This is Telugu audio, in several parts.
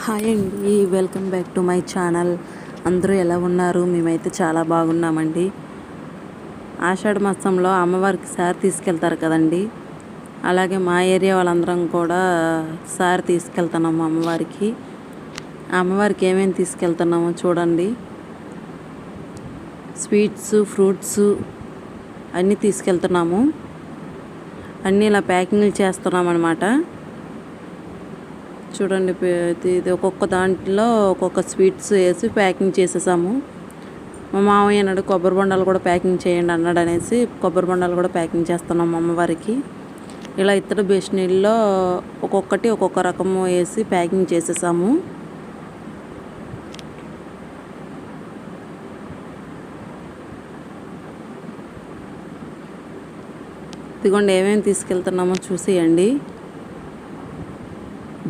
హాయ్ అండి, welcome back to my channel. అందరూ ఎలా ఉన్నారు? మేమైతే చాలా బాగున్నామండి. ఆషాఢ మాసంలో అమ్మవారికి సారి తీసుకెళ్తారు కదండి. అలాగే మా ఏరియా వాళ్ళందరం కూడా సారి తీసుకెళ్తున్నాము అమ్మవారికి. అమ్మవారికి ఏమేమి తీసుకెళ్తున్నామో చూడండి. స్వీట్స్, ఫ్రూట్స్ అన్నీ తీసుకెళ్తున్నాము. అన్నీ ఇలా ప్యాకింగ్లు చేస్తున్నాం అన్నమాట. చూడండి, ఇది ఒక్కొక్క దాంట్లో ఒక్కొక్క స్వీట్స్ వేసి ప్యాకింగ్ చేసేసాము. మా మామయ్య అన్నాడు కొబ్బరి బొండాలు కూడా ప్యాకింగ్ చేయండి అన్నాడు అనేసి కొబ్బరి బొండాలు కూడా ప్యాకింగ్ చేస్తున్నాము అమ్మవారికి. ఇలా ఇతర బేషనీల్లో ఒక్కొక్కటి ఒక్కొక్క రకము వేసి ప్యాకింగ్ చేసేసాము. ఇదిగోండి ఏమేమి తీసుకెళ్తున్నామో చూసేయండి.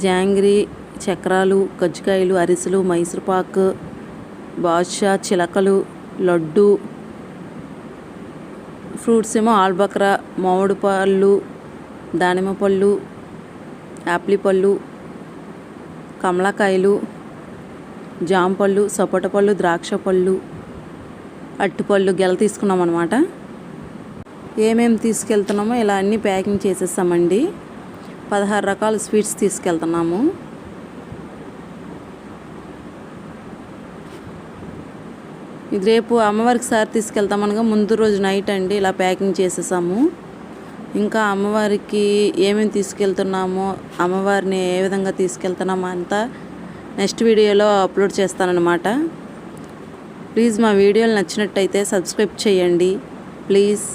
జాంగ్రీ, చక్రాలు, కజ్జికాయలు, అరిసెలు, మైసూర్పాకు, బాదుషా, చిలకలు, లడ్డు, ఫ్రూట్స్ ఏమో ఆల్బక్రా, మామిడి పళ్ళు, దానిమ్మ పళ్ళు, యాపిల్ పళ్ళు, కమలాకాయలు, జామ పళ్ళు, సపోట పళ్ళు, ద్రాక్ష పళ్ళు, అరటిపళ్ళు, గెల తీసుకున్నాం అన్నమాట. ఏమేమి తీసుకెళ్తున్నామో ఇలా అన్నీ ప్యాకింగ్ చేసేసామండి. 16 రకాల స్వీట్స్ తీసుకెళ్తున్నాము. ఇది రేపు అమ్మవారికి సారి తీసుకెళ్తామనగా ముందు రోజు నైట్ అండి ఇలా ప్యాకింగ్ చేసేసాము. ఇంకా అమ్మవారికి ఏమేమి తీసుకెళ్తున్నామో, అమ్మవారిని ఏ విధంగా తీసుకెళ్తున్నామో అంతా నెక్స్ట్ వీడియోలో అప్లోడ్ చేస్తానన్నమాట. ప్లీజ్ మా వీడియోలు నచ్చినట్టయితే సబ్స్క్రైబ్ చేయండి ప్లీజ్.